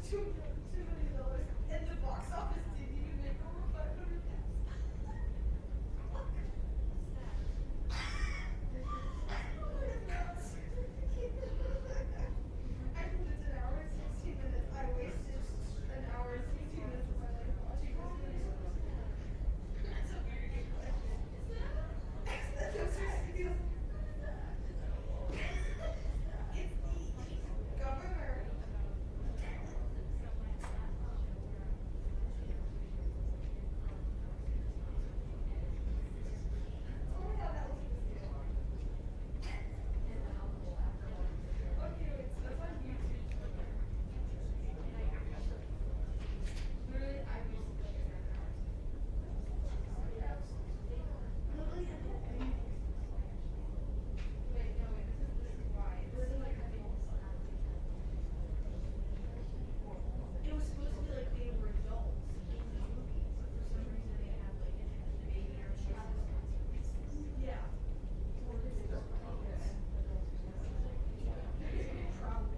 $2 million, and the box office didn't even make over 500,000. I lived an hour and 16 minutes. I wasted an hour and 16 minutes of my life watching this video. That's a very good question. It's the governor. Oh my god, that was good. Okay, wait, so that's on YouTube. Literally, I used to play it. Literally, I did anything. Wait, no, wait, this is why. This is like a thing. It was supposed to be like they were adults in the movie, but for some reason they had like a baby or something. Yeah. Probably.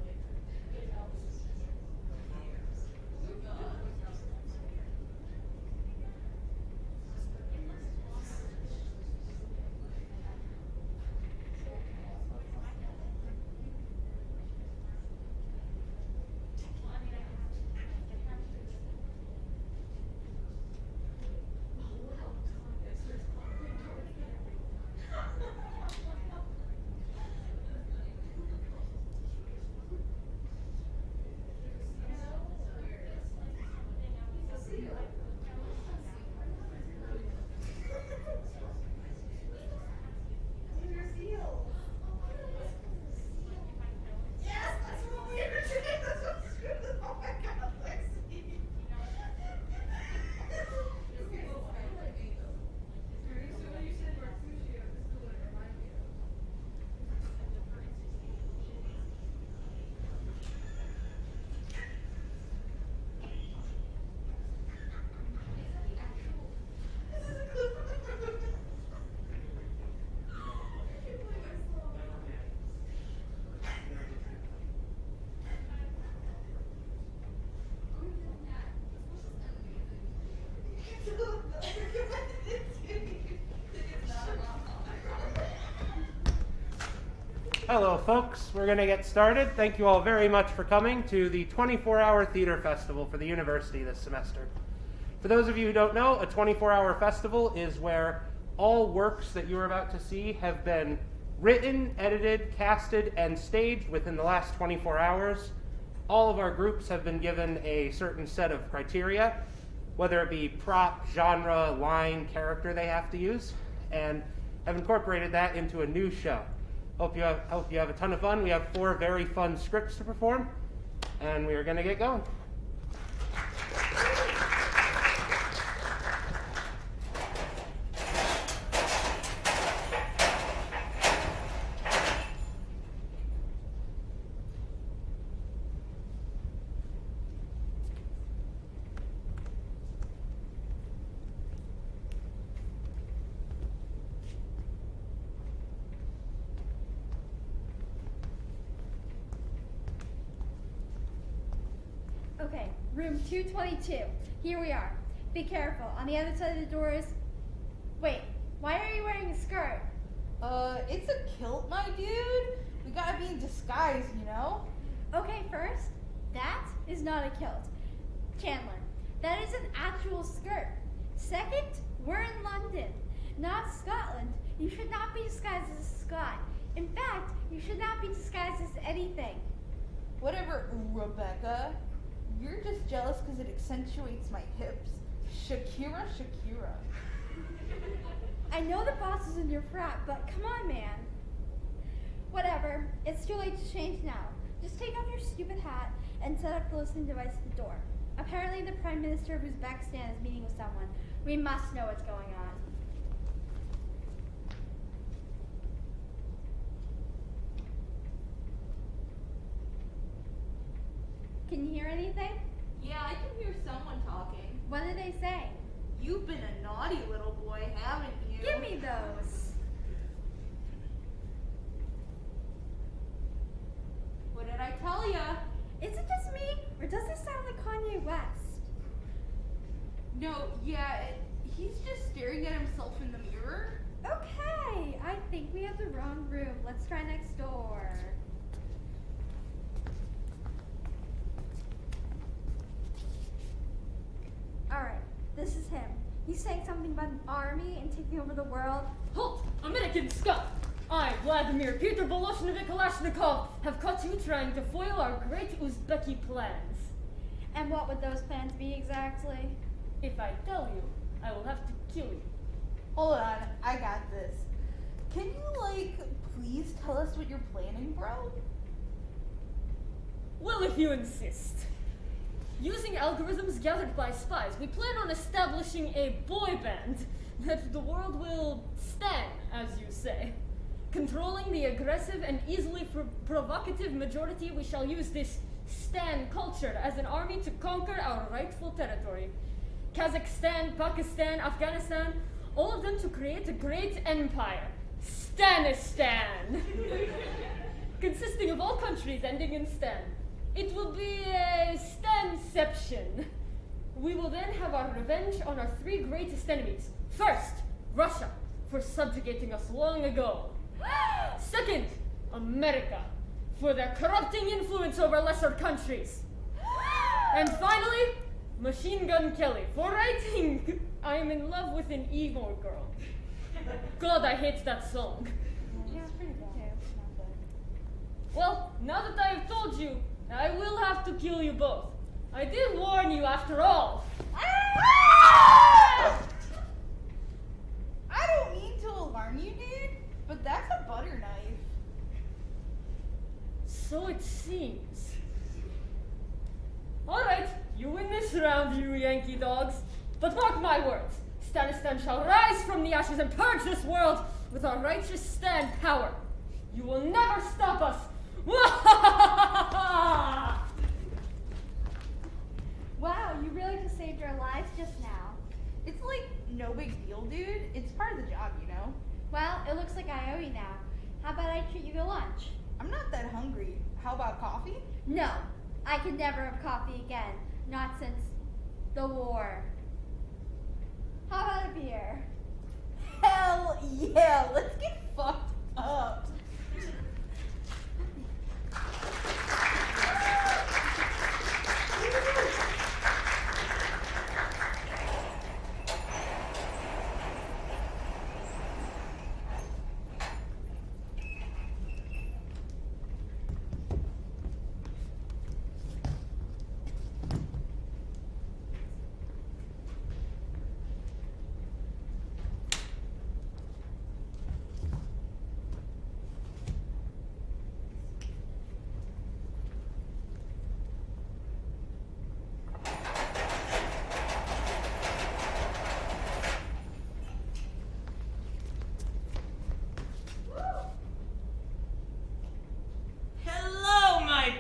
Yes, that's what we were doing. That's what we were doing. Oh my god, Lexi. So when you said Mercutio, this is what it reminded me of. This is a clip from the movie. Hello, folks. We're going to get started. Thank you all very much for coming to the 24-hour theater festival for the university this semester. For those of you who don't know, a 24-hour festival is where all works that you're about to see have been written, edited, casted, and staged within the last 24 hours. All of our groups have been given a certain set of criteria, whether it be prop, genre, line, character they have to use, and have incorporated that into a new show. Hope you have a ton of fun. We have 4 very fun scripts to perform, and we are going to get going. Okay, room 222. Here we are. Be careful. On the other side of the door is... Wait, why are you wearing a skirt? It's a kilt, my dude. We gotta be in disguise, you know? Okay, first, that is not a kilt. Chandler, that is an actual skirt. Second, we're in London, not Scotland. You should not be disguised as a Scot. In fact, you should not be disguised as anything. Whatever, Rebecca. You're just jealous because it accentuates my hips. Shakira. I know the boss is in your frat, but come on, man. Whatever, it's too late to change now. Just take off your stupid hat and set up the listening device at the door. Apparently the Prime Minister of Uzbekistan is meeting with someone. We must know what's going on. Can you hear anything? Yeah, I can hear someone talking. What are they saying? You've been a naughty little boy, haven't you? Give me those. What did I tell ya? Is it just me, or does this sound No, yeah, he's just staring at himself in the mirror. Okay, I think we have the wrong room. Let's try next door. Alright, this is him. He's saying something about an army and taking over the world. Halt! American scum! I, Vladimir Peter Voloshinovich Kalashnikov, have caught you trying to foil our great Uzbeki plans. And what would those plans be exactly? If I tell you, I will have to kill you. Hold on, I got this. Can you, please tell us what you're planning, bro? Well, if you insist. Using algorithms gathered by spies, we plan on establishing a boy band that the world will stan, as you say. Controlling the aggressive and easily provocative majority, we shall use this stan culture as an army to conquer our rightful territory. Kazakhstan, Pakistan, Afghanistan, all of them to create a great empire. Stanistan! Consisting of all countries ending in stan. It will be a stanception. We will then have our revenge on our three greatest enemies. First, Russia, for subjugating us long ago. Second, America, for their corrupting influence over lesser countries. And finally, Machine Gun Kelly, for writing I am in love with an emo girl. God, I hate that song. Yeah, it's pretty bad. Well, now that I have told you, I will have to kill you both. I did warn you after all. I don't mean to alarm you, dude, but that's a butter knife. So it seems. Alright, you win this round, you Yankee dogs. But mark my words, Stanistan shall rise from the ashes and purge this world with our righteous stand power. You will never stop us. Wow, you really just saved our lives just now. It's no big deal, dude. It's part of the job, you know? Well, it looks like I owe you now. How about I treat you to lunch? I'm not that hungry. How about coffee? No, I can never have coffee again. Not since the war. How about a beer? Hell yeah, let's get fucked up.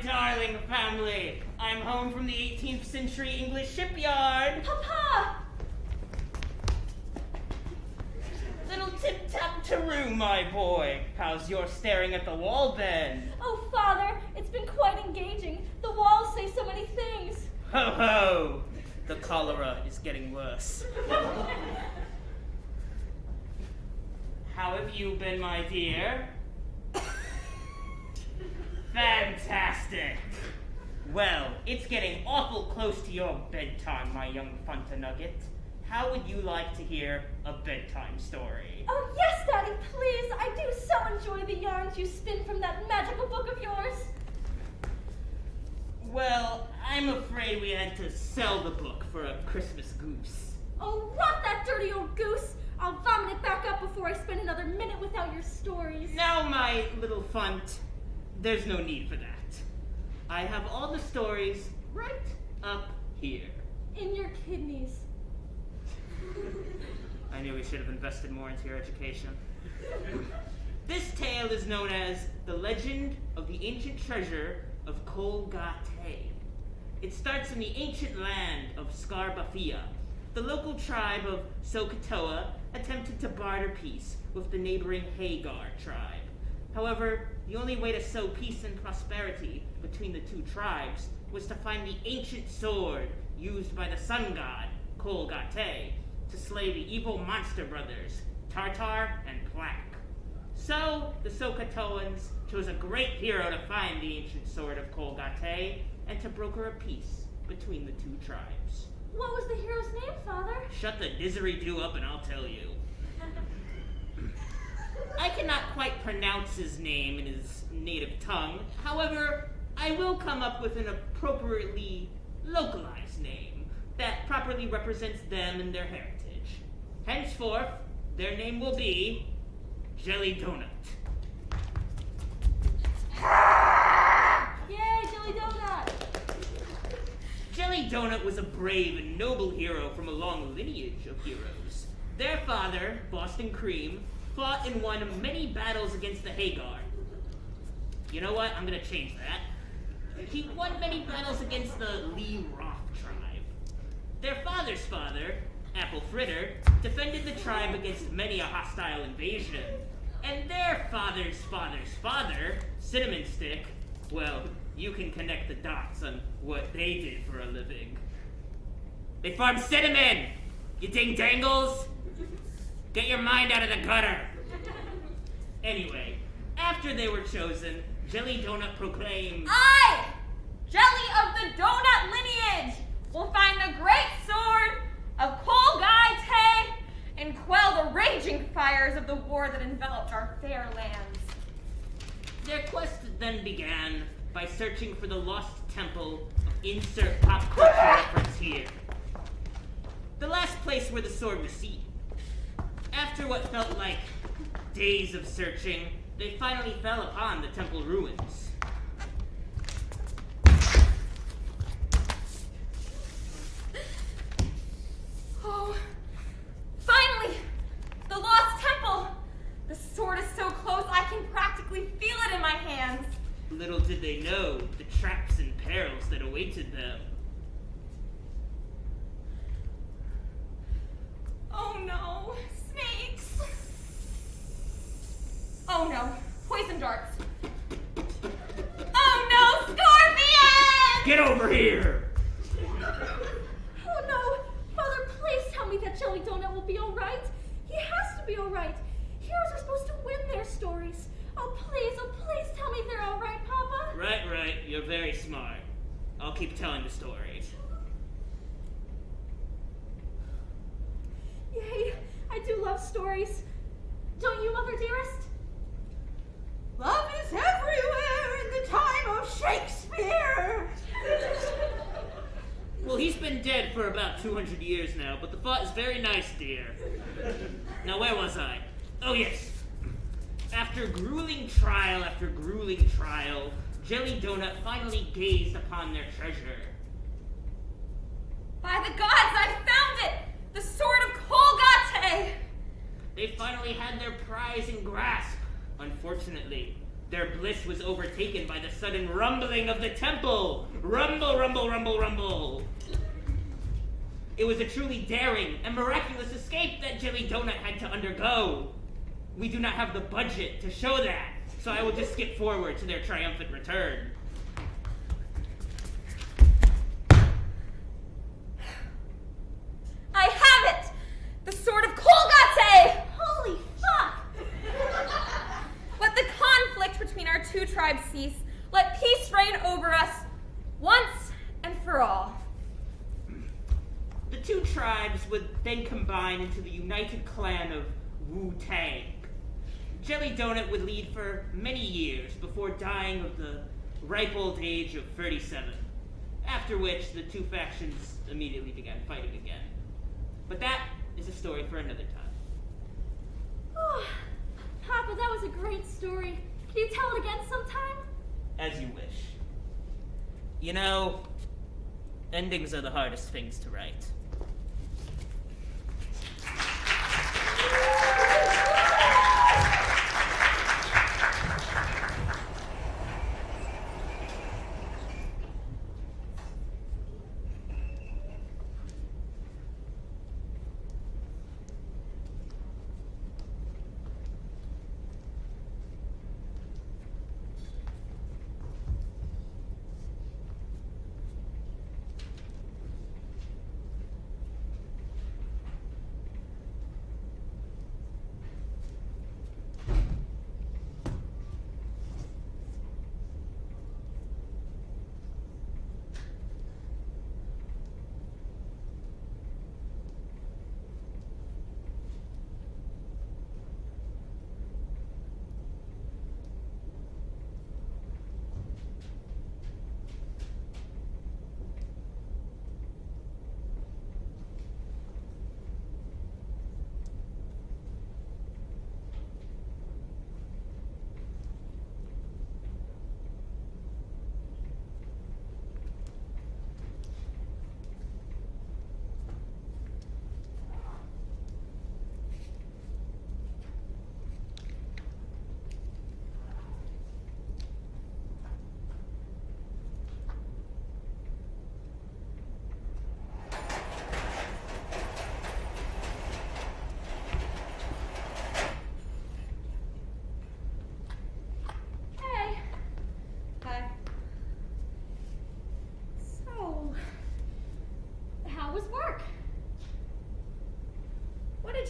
Darling family, I'm home from the 18th century English shipyard. Papa! Little tip-tap-taroo, my boy. How's your staring at the wall been? Oh, Father, it's been quite engaging. The walls say so many things. Ho ho! The cholera is getting worse. How have you been, my dear? Fantastic! Well, it's getting awful close to your bedtime, my young Funta Nugget. How would you like to hear a bedtime story? Oh, yes, Daddy, please. I do so enjoy the yarns you spin from that magical book of yours. Well, I'm afraid we had to sell the book for a Christmas goose. Oh, rot that dirty old goose. I'll vomit it back up before I spend another minute without your stories. Now, my little Funt, there's no need for that. I have all the stories right up here. In your kidneys. I knew we should have invested more into your education. This tale is known as The Legend of the Ancient Treasure of Kolgate. It starts in the ancient land of Skarbafia. The local tribe of Sokotoa attempted to barter peace with the neighboring Hagar tribe. However, the only way to sow peace and prosperity between the two tribes was to find the ancient sword used by the sun god, Kolgate to slay the evil monster brothers, Tartar and Plaque. So, the Sokatoans chose a great hero to find the ancient sword of Kolgate and to broker a peace between the two tribes. What was the hero's name, Father? Shut the dizzery-do up and I'll tell you. I cannot quite pronounce his name in his native tongue. However, I will come up with an appropriately localized name that properly represents them and their heritage. Henceforth, their name will be Jelly Donut. Yay, Jelly Donut! Jelly Donut was a brave and noble hero from a long lineage of heroes. Their father, Boston Cream, fought and won many battles against the Hagar. You know what? I'm gonna change that. He won many battles against the Lee Roth tribe. Their father's father, Apple Fritter, defended the tribe against many a hostile invasion. And their father's father's father, Cinnamon Stick, well, you can connect the dots on what they did for a living. They farmed cinnamon! You ding-dangles! Get your mind out of the gutter! Anyway, after they were chosen, Jelly Donut proclaimed, I, Jelly of the Donut lineage, will find the great sword of Kolgate and quell the raging fires of the war that enveloped our fair lands. Their quest then began by searching for the lost temple of insert pop culture reference here. The last place where the sword was seen. After what felt like days of searching, they finally fell upon the temple ruins. Oh, finally! The lost temple! The sword is so close I can practically feel it in my hands. Little did they know the traps and perils that awaited them. Oh no, snakes! Oh no, poison darts. Oh no, scorpions! Get over here! Oh no! Father, please tell me that Jelly Donut will be alright. He has to be alright. Heroes are supposed to win their stories. Oh please tell me they're alright, Papa. Right, you're very smart. I'll keep telling the story. Yay, I do love stories. Don't you, Mother Dearest? Love is everywhere in the time of Shakespeare! Well, he's been dead for about 200 years now, but the thought is very nice, dear. Now, where was I? Oh, yes. After grueling trial after grueling trial, Jelly Donut finally gazed upon their treasure. By the gods, I found it! The sword of Kolgate! They finally had their prize in grasp. Unfortunately, their bliss was overtaken by the sudden rumbling of the temple. Rumble, rumble, rumble, rumble. It was a truly daring and miraculous escape that Jelly Donut had to undergo. We do not have the budget to show that, so I will just skip forward to their triumphant return. I have it! The sword of Kolgate! Holy fuck! Let the conflict between our two tribes cease. Let peace reign over us once and for all. The two tribes would then combine into the united clan of Wu-Tang. Jelly Donut would lead for many years before dying of the ripe old age of 37, after which the two factions immediately began fighting again. But that is a story for another time. Oh, Papa, that was a great story. Can you tell it again sometime? As you wish. You know, endings are the hardest things to write.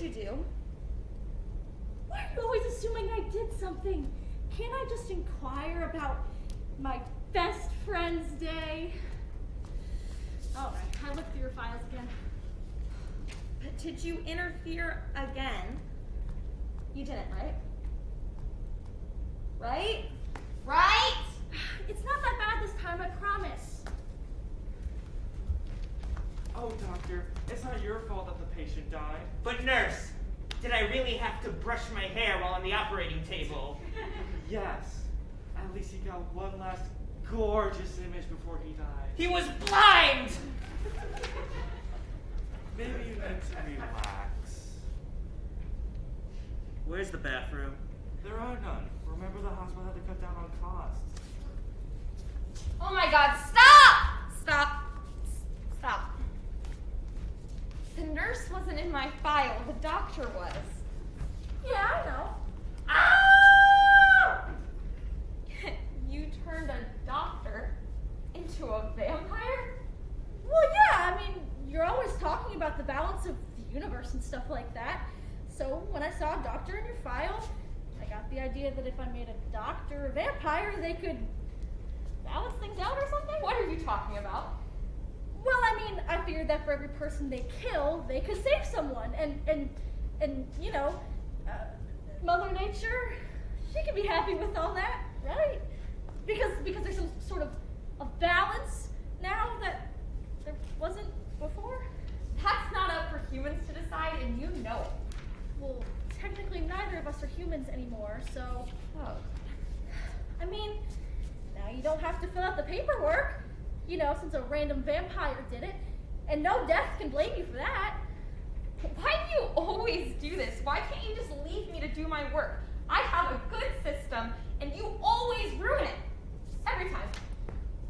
did you do? Why are you always assuming I did something? Can't I just inquire about my best friend's day? All right, I looked through your files again. But did you interfere again? You didn't, right? Right? Right? It's not that bad this time, I promise. Oh, doctor, it's not your fault that the patient died. But nurse, did I really have to brush my hair while on the operating table? Yes. At least he got one last gorgeous image before he died. He was blind! Maybe you need to relax. Where's the bathroom? There are none. Remember the hospital had to cut down on costs. Oh my god, stop! Stop. Stop. The nurse wasn't in my file, the doctor was. Yeah, I know. Ah! You turned a doctor into a vampire? Well, yeah, I mean, you're always talking about the balance of the universe and stuff like that. So when I saw a doctor in your file, I got the idea that if I made a doctor a vampire, they could balance things out or something. What are you talking about? Well, I mean, I figured that for every person they kill, they could save someone, and you know, Mother Nature, she can be happy with all that, right? Because there's some sort of balance now that there wasn't before. That's not up for humans to decide, and you know it. Well, technically neither of us are humans anymore, so Oh. I mean, now you don't have to fill out the paperwork, you know, since a random vampire did it, and no death can blame you for that. Why do you always do this? Why can't you just leave me to do my work? I have a good system, and you always ruin it. Every time.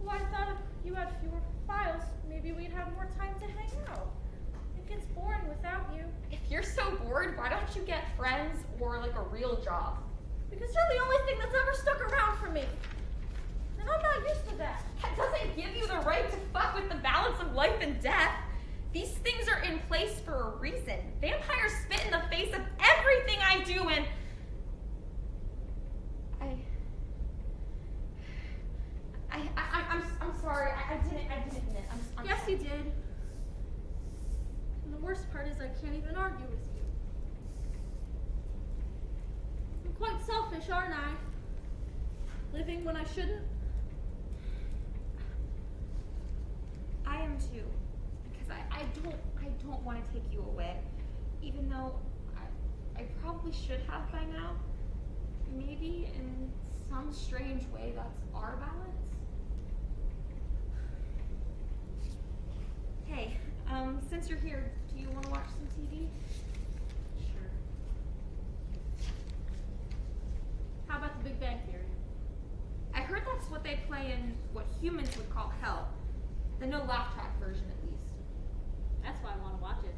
Well, I thought if you had fewer files, maybe we'd have more time to hang out. It gets boring without you. If you're so bored, why don't you get friends or like a real job? Because you're the only thing that's ever stuck around for me. And I'm not used to that. That doesn't give you the right to fuck with the balance of life and death. These things are in place for a reason. Vampires spit in the face of everything I do, and I'm sorry. I didn't mean it. I'm Yes, sorry. you did. And the worst part is I can't even argue with you. I'm quite selfish, aren't I? Living when I shouldn't. I am too, because I don't want to take you away, even though I probably should have by now. Maybe in some strange way that's our balance. Hey, since you're here, do you want to watch some TV? Sure. How about the Big Bang Theory? I heard that's what they play in what humans would call hell. The no laugh track version, at least. That's why I want to watch it.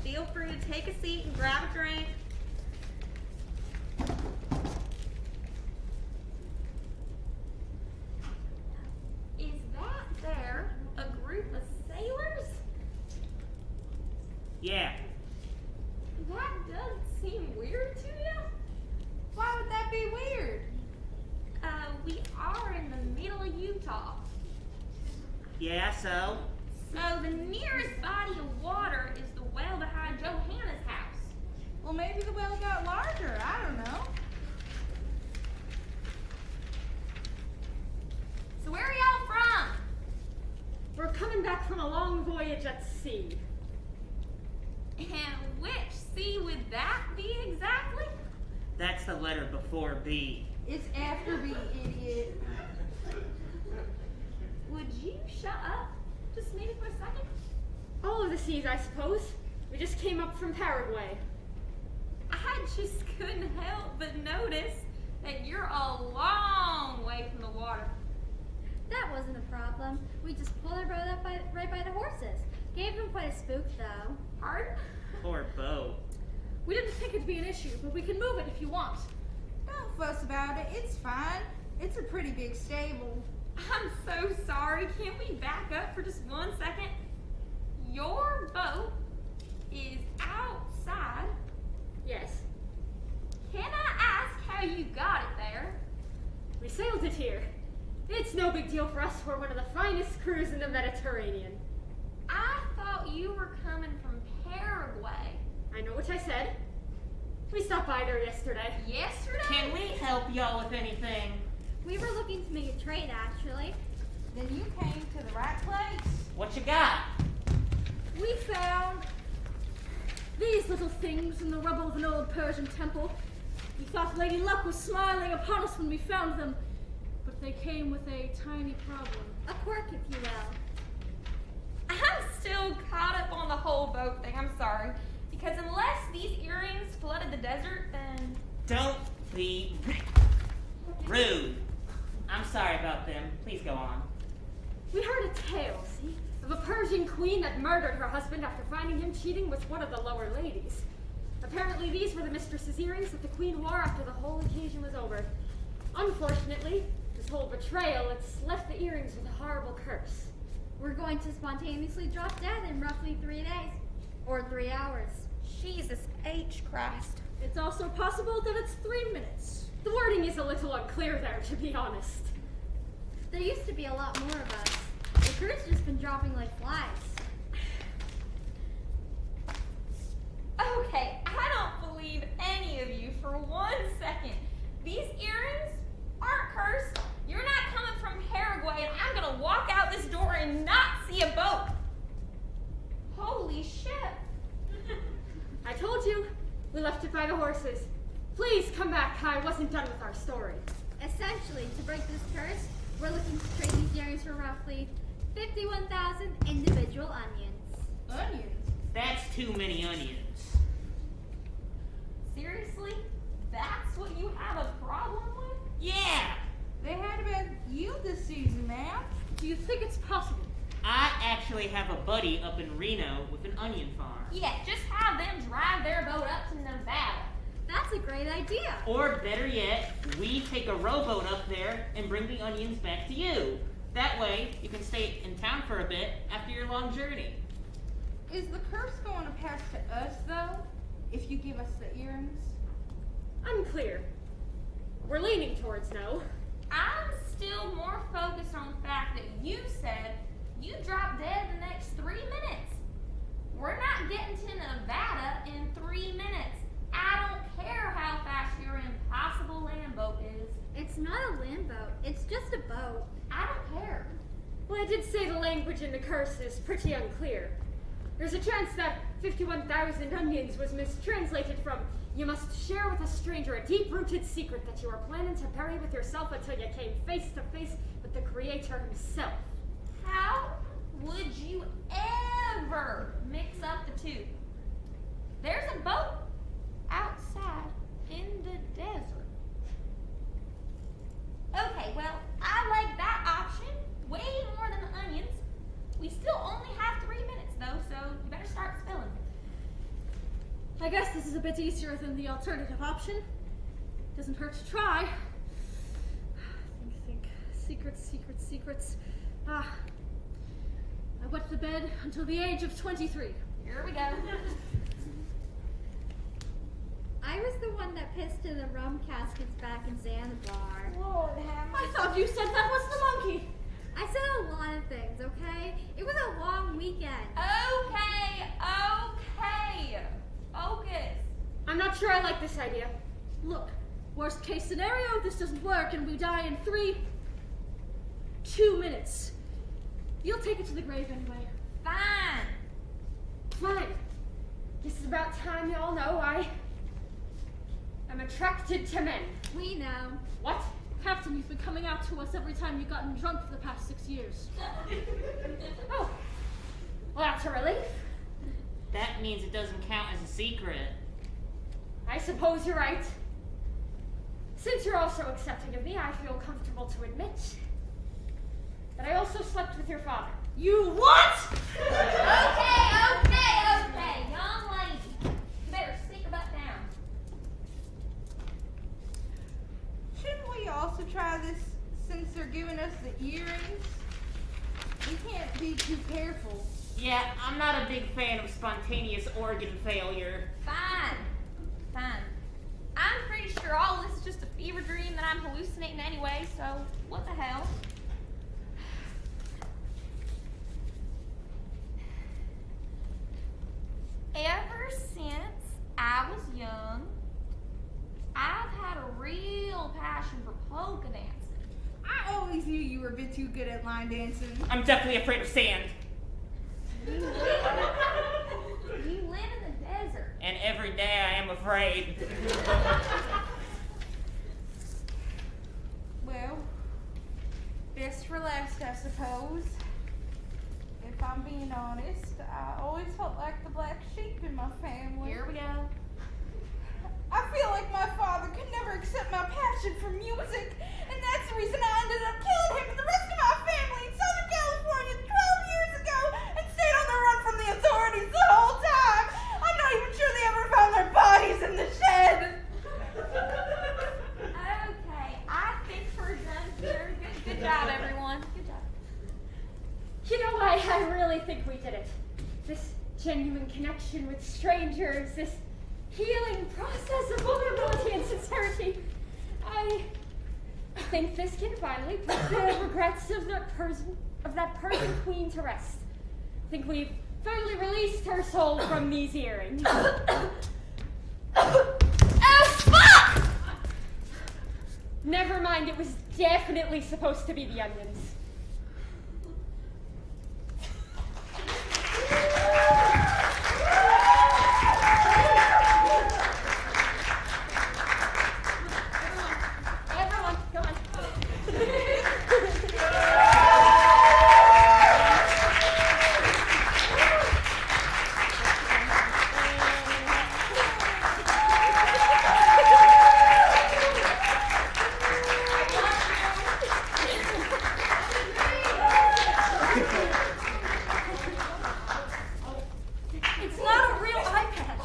feel free to take a seat and grab a drink. Is that there a group of sailors? Yeah. That does seem weird to you. Why would that be weird? We are in the middle of Utah. Yeah, so? So the nearest body of water is the well behind Johanna's house. Well, maybe the well got larger. I don't know. So where are y'all from? We're coming back from a long voyage at sea. And which sea would that be exactly? That's the letter before B. It's after B, idiot. Would you shut up? Just maybe for a second? All of the seas, I suppose. We just came up from Paraguay. I just couldn't help but notice that you're a long way from the water. That wasn't a problem. We just pulled our boat up right by the horses. Gave them quite a spook, though. Pardon? Poor boat. We didn't think it'd be an issue, but we can move it if you want. Don't fuss about it. It's fine. It's a pretty big stable. I'm so sorry. Can we back up for just 1 second? Your boat is outside. Yes. Can I ask how you got it there? We sailed it here. It's no big deal for us. We're one of the finest crews in the Mediterranean. I thought you were coming from Paraguay. I know what I said. We stopped by there yesterday. Yesterday? Can we help y'all with anything? We were looking to make a trade, actually. Then you came to the right place. What you got? We found these little things in the rubble of an old Persian temple. We thought Lady Luck was smiling upon us when we found them, but they came with a tiny problem. A quirk, if you will. I'm still caught up on the whole boat thing. I'm sorry. Because unless these earrings flooded the desert, then... Don't be rude. I'm sorry about them. Please go on. We heard a tale, see, of a Persian queen that murdered her husband after finding him cheating with one of the lower ladies. Apparently these were the mistress's earrings that the queen wore after the whole occasion was over. Unfortunately, this whole betrayal, it's left the earrings with a horrible curse. We're going to spontaneously drop dead in roughly 3 days. Or 3 hours. Jesus H. Christ. It's also possible that it's 3 minutes. The wording is a little unclear there, to be honest. There used to be a lot more of us. The crew's just been dropping like flies. Okay, I don't believe any of you for 1 second. These earrings aren't cursed. You're not coming from Paraguay, and I'm gonna walk out this door and not see a boat. Holy shit. I told you, we left it by the horses. Please come back, I wasn't done with our story. Essentially, to break this curse, we're looking to trade these earrings for roughly 51,000 individual onions. Onions? That's too many onions. Seriously? That's what you have a problem with? Yeah! They had a bad yield this season, ma'am. Do you think it's possible? I actually have a buddy up in Reno with an onion farm. Yeah, just have them drive their boat up to Nevada. That's a great idea. Or better yet, we take a rowboat up there and bring the onions back to you. That way, you can stay in town for a bit after your long journey. Is the curse going to pass to us, though, if you give us the earrings? Unclear. We're leaning towards no. I'm still more focused on the fact that you said you drop dead the next 3 minutes. We're not getting to Nevada in 3 minutes. I don't care how fast your impossible land boat is. It's not a land boat. It's just a boat. I don't care. Well, I did say the language in the curse is pretty unclear. There's a chance that 51,000 onions was mistranslated from "you must share with a stranger a deep-rooted secret that you are planning to bury with yourself until you came face to face with the Creator himself." How would you ever mix up the two? There's a boat outside in the desert. Okay, well, I like that option way more than the onions. We still only have 3 minutes, though, so you better start spilling. I guess this is a bit easier than the alternative option. Doesn't hurt to try. Think. Secrets. I wet the bed until the age of 23. Here we go. I was the one that pissed in the rum caskets back in Zanzibar. I thought you said that was the monkey. I said a lot of things, okay? It was a long weekend. Okay. Focus. I'm not sure I like this idea. Look, worst case scenario, this doesn't work and we die in 2 minutes. You'll take it to the grave anyway. Fine. This is about time y'all know I'm attracted to men. We know. What? Captain, you've been coming out to us every time you've gotten drunk for the past 6 years. Oh. Well, that's a relief. That means it doesn't count as a secret. I suppose you're right. Since you're also accepting of me, I feel comfortable to admit that I also slept with your father. You what? Okay. Young lady. You better sit your butt down. Shouldn't we also try this since they're giving us the earrings? We can't be too careful. Yeah, I'm not a big fan of spontaneous organ failure. Fine. I'm pretty sure all this is just a fever dream that I'm hallucinating anyway, so what the hell? Ever since I was young, I've had a real passion for polka dancing. I always knew you were a bit too good at line dancing. I'm definitely afraid of sand. You live in the desert. And every day I am afraid. Well, best for last, I suppose. If I'm being honest, I always felt like the black sheep in my family. Here we go. I feel like my father could never accept my passion for music, and that's the reason I ended up killing him and the rest of my family in Southern California 12 years ago and stayed on the run from the authorities the whole time. I'm not even sure they ever found their bodies in the shed. Okay, I think we're done here. Good job, everyone. Good job. You know, I really think we did it. This genuine connection with strangers, this healing process of vulnerability and sincerity. I think this can finally put the regrets of that Persian queen to rest. I think we've finally released her soul from these earrings. Oh, fuck! Never mind, it was definitely supposed to be the onions. Everyone, come on. It's not a real iPad.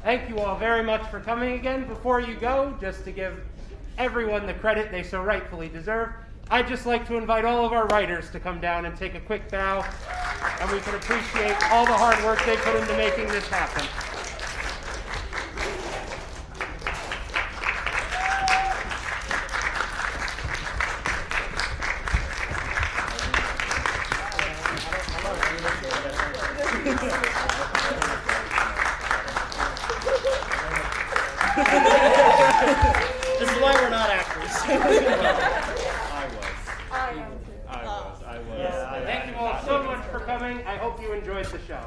Thank you all very much for coming again. Before you go, just to give everyone the credit they so rightfully deserve, I'd just like to invite all of our writers to come down and take a quick bow, and we can appreciate all the hard work they put into making this happen. This is why we're not actors. Thank you all so much for coming. I hope you enjoyed the show.